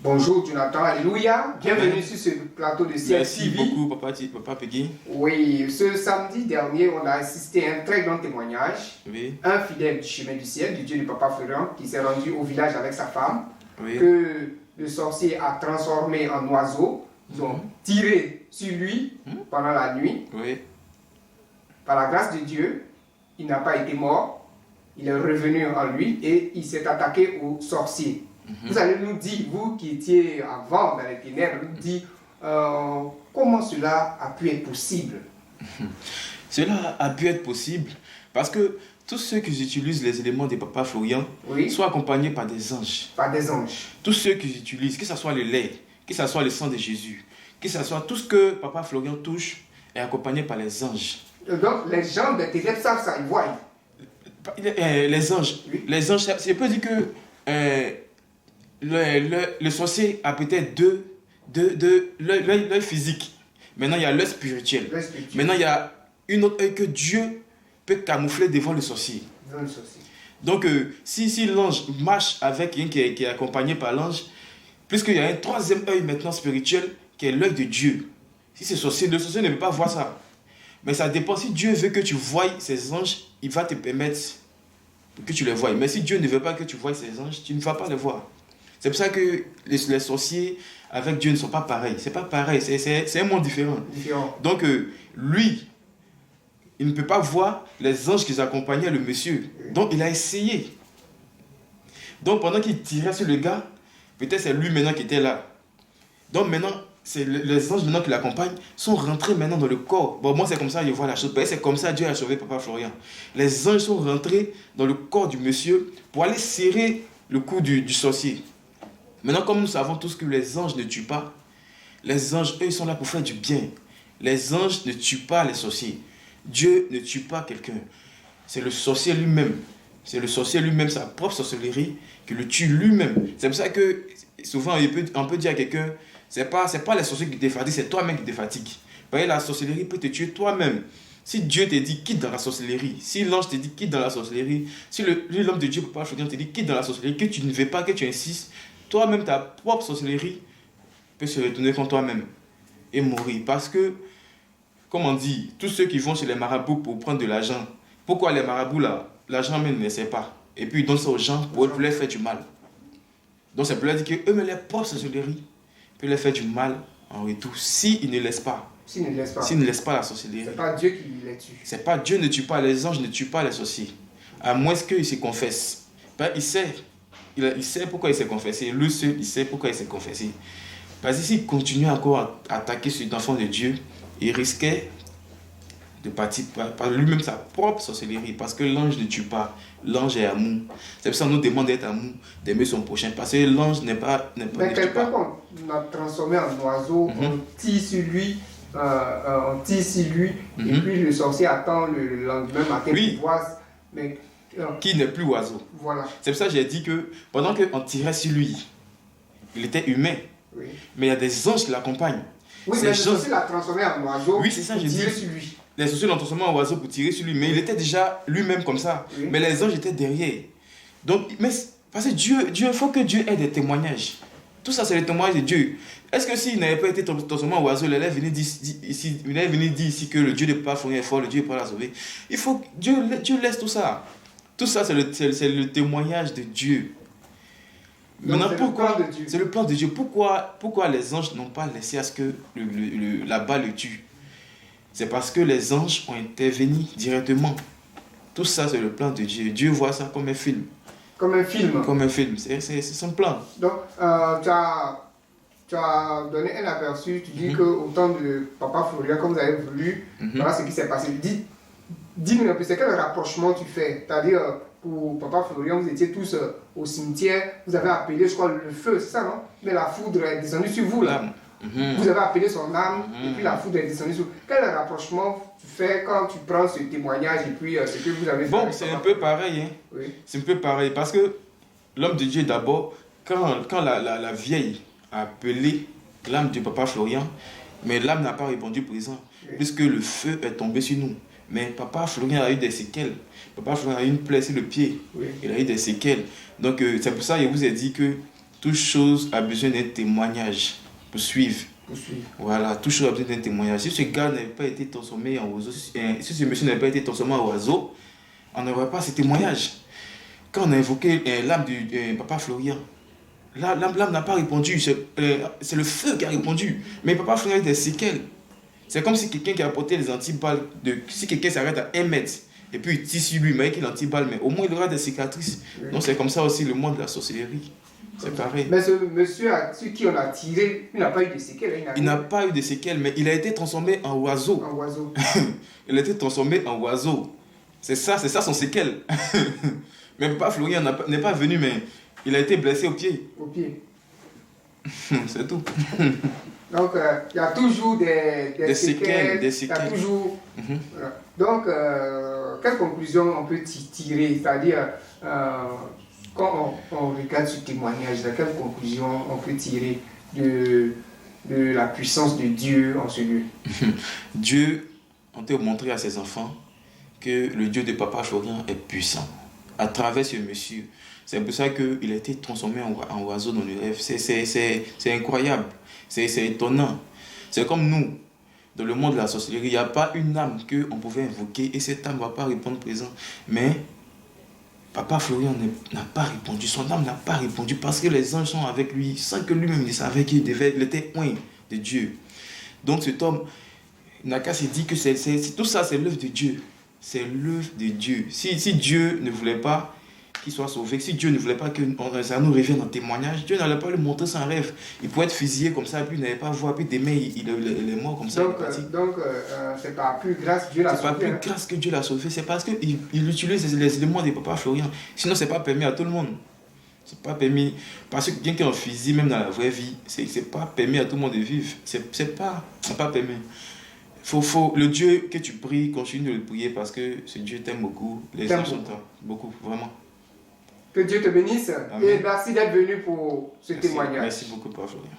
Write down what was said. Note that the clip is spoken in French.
Bonjour Jonathan, alléluia. Bienvenue sur ce plateau de CLTV. Merci beaucoup, Papa Peggy. Oui, ce samedi dernier, on a assisté à un très grand témoignage. Oui. Un fidèle du chemin du ciel, du Dieu du Papa Florian, qui s'est rendu au village avec sa femme, Oui. que le sorcier a transformé en oiseau. Ils ont tiré sur lui pendant la nuit. Oui. Par la grâce de Dieu, il n'a pas été mort. Il est revenu en lui et il s'est attaqué au sorcier. Vous allez nous dire, vous qui étiez avant dans les ténèbres, nous dire comment cela a pu être possible. Cela a pu être possible parce que tous ceux qui utilisent les éléments de Papa Florian sont accompagnés par des anges. Par des anges. Tous ceux qui utilisent, que ce soit le lait, que ce soit le sang de Jésus, que ce soit tout ce que Papa Florian touche, est accompagné par les anges. Donc les gens des ténèbres savent ça, ils voient. Les anges, je peux dire que le sorcier a peut-être l'œil physique. Maintenant, il y a l'œil spirituel. Maintenant, il y a une autre œil que Dieu peut camoufler devant le sorcier. Donc, si l'ange marche avec quelqu'un qui est accompagné par l'ange, puisqu'il y a un troisième œil maintenant spirituel, qui est l'œil de Dieu. Si c'est sorcier, le sorcier ne peut pas voir ça. Mais ça dépend. Si Dieu veut que tu voies ces anges, il va te permettre que tu les voies. Mais si Dieu ne veut pas que tu voies ces anges, tu ne vas pas les voir. C'est pour ça que les sorciers avec Dieu ne sont pas pareils. C'est pas pareil, c'est un monde différent. Donc lui, il ne peut pas voir les anges qui accompagnaient le monsieur. Donc il a essayé. Donc pendant qu'il tirait sur le gars, peut-être c'est lui maintenant qui était là. Donc maintenant, les anges maintenant qui l'accompagnent sont rentrés maintenant dans le corps. Bon, moi c'est comme ça que je vois la chose. C'est comme ça que Dieu a sauvé Papa Florian. Les anges sont rentrés dans le corps du monsieur pour aller serrer le cou du sorcier. Maintenant, comme nous savons tous que les anges ne tuent pas, les anges, eux, ils sont là pour faire du bien. Les anges ne tuent pas les sorciers. Dieu ne tue pas quelqu'un. C'est le sorcier lui-même. C'est le sorcier lui-même, sa propre sorcellerie, qui le tue lui-même. C'est pour ça que souvent, on peut dire à quelqu'un, c'est pas les sorciers qui te fatiguent, c'est toi-même qui te fatigue. Parce que la sorcellerie peut te tuer toi-même. Si Dieu te dit quitte dans la sorcellerie, si l'ange te dit quitte dans la sorcellerie, si l'homme de Dieu, Papa Florian, te dit quitte dans la sorcellerie, que tu ne veux pas, que tu insistes, toi-même, ta propre sorcellerie peut se retourner contre toi-même et mourir. Parce que, comme on dit, tous ceux qui vont chez les marabouts pour prendre de l'argent, pourquoi les marabouts là, l'argent même ne sait pas. Et puis ils donnent ça aux gens pour leur faire du mal. Donc c'est pour leur dire que eux, leur propre sorcellerie peut leur faire du mal en retour s'ils ne laissent pas. S'ils ne laissent pas la sorcellerie. C'est pas Dieu qui les tue. C'est pas Dieu ne tue pas, les anges ne tuent pas les sorciers. À moins qu'ils se confessent. Ben, il sait pourquoi il s'est confessé. Lui seul, il sait pourquoi il s'est confessé. Parce que s'il continue encore à attaquer cet enfant de Dieu, il risquait de partir par lui-même sa propre sorcellerie. Parce que l'ange ne tue pas. L'ange est amour. C'est pour ça qu'on nous demande d'être amour, d'aimer son prochain. Parce que l'ange n'est pas. Mais quelqu'un qu'on a transformé en oiseau, on tire sur lui. Et puis le sorcier attend le lendemain matin pour voir. Mais qui n'est plus oiseau. Voilà. C'est pour ça que j'ai dit que pendant qu'on tirait sur lui, il était humain. Oui. Mais il y a des anges qui l'accompagnent. Oui, mais le sorcier l'a transformé en oiseau pour tirer sur lui. Les sorciers l'ont transformé en oiseau pour tirer sur lui, mais il était déjà lui-même comme ça. Oui. Mais les anges étaient derrière. Donc, parce que il faut que Dieu ait des témoignages. Tout ça, c'est le témoignage de Dieu. Est-ce que s'il n'avait pas été transformé en oiseau, il allait venir dire ici que le Dieu de Papa Florian est fort, le Dieu n'est pas la sauver. Il faut que Dieu laisse tout ça. Tout ça, c'est le témoignage de Dieu. Maintenant, pourquoi c'est le plan de Dieu. Pourquoi les anges n'ont pas laissé à ce que là-bas le tue? C'est parce que les anges ont intervenu directement. Tout ça, c'est le plan de Dieu. Dieu voit ça comme un film. Comme un film. Comme un film. C'est son plan. Donc, tu as donné un aperçu. Tu dis qu'au temps de Papa Florian, comme vous avez voulu, voilà ce qui s'est passé. Dis-nous un peu, c'est quel rapprochement tu fais? C'est-à-dire, pour Papa Florian, vous étiez tous au cimetière, vous avez appelé, je crois, le feu, c'est ça, non? Mais la foudre est descendue sur vous, là. Vous avez appelé son âme, et puis la foudre est descendue sur vous. Quel rapprochement tu fais quand tu prends ce témoignage et puis ce que vous avez fait? Bon, c'est un peu pareil, hein? Oui. C'est un peu pareil, parce que l'homme de Dieu, d'abord, quand la vieille a appelé l'âme de Papa Florian, mais l'âme n'a pas répondu présent, puisque le feu est tombé sur nous. Mais Papa Florian a eu des séquelles. Papa Florian a eu une plaie sur le pied. Oui. Il a eu des séquelles. Donc, c'est pour ça que je vous ai dit que toute chose a besoin d'un témoignage pour suivre. Voilà, toute chose a besoin d'un témoignage. Si ce gars n'avait pas été transformé en oiseau, si ce monsieur n'avait pas été transformé en oiseau, on n'aurait pas ce témoignage. Quand on a évoqué l'âme du papa Florian, l'âme n'a pas répondu, c'est le feu qui a répondu. Mais papa Florian a des séquelles. C'est comme si quelqu'un qui a porté les antiballes, si quelqu'un s'arrête à 1 mètre, et puis il tire sur lui, mais qu'il antiballe, mais au moins il aura des cicatrices. Oui. Donc c'est comme ça aussi le monde de la sorcellerie. C'est pareil. Mais ce monsieur sur qui on a tiré, il n'a pas eu de séquelles. Il n'a pas eu de séquelles, mais il a été transformé en oiseau. En oiseau. Il a été transformé en oiseau. C'est ça son séquelle. Mais papa Florian n'est pas venu, mais il a été blessé au pied. Au pied. C'est tout. Donc, il y a toujours des séquelles. Des séquelles. Il y a toujours... Voilà. Donc, quelle conclusion on peut tirer? C'est-à-dire, quand on regarde ce témoignage, quelle conclusion on peut tirer de la puissance de Dieu en ce lieu? Dieu, on peut montrer à ses enfants que le Dieu de papa Florian est puissant. À travers ce monsieur. C'est pour ça qu'il a été transformé en oiseau dans le rêve. C'est incroyable. C'est étonnant. C'est comme nous, dans le monde de la sorcellerie, il n'y a pas une âme qu'on pouvait invoquer et cette âme ne va pas répondre présent. Mais papa Florian n'a pas répondu. Son âme n'a pas répondu parce que les anges sont avec lui sans que lui-même il savait qu'il était loin de Dieu. Donc cet homme, Naka s'est dit que tout ça, c'est l'œuvre de Dieu. C'est l'œuvre de Dieu. Si Dieu ne voulait pas qu'il soit sauvé, si Dieu ne voulait pas que ça nous revienne en témoignage, Dieu n'allait pas lui montrer son rêve. Il pouvait être fusillé comme ça, puis il n'allait pas voir, puis demain il est mort comme ça. Donc, c'est pas plus grâce que Dieu l'a sauvé. C'est pas plus grâce que Dieu l'a sauvé, c'est parce qu'il utilise les éléments de papa Florian. Sinon, c'est pas permis à tout le monde. C'est pas permis. Parce que quelqu'un qui est en fusil, même dans la vraie vie, c'est pas permis à tout le monde de vivre. C'est pas permis. Le Dieu que tu pries, continue de le prier parce que ce Dieu t'aime beaucoup. Les anges sont beaucoup, vraiment. Que Dieu te bénisse. Amen. Et merci d'être venu pour ce témoignage. Merci beaucoup, Papa Florian.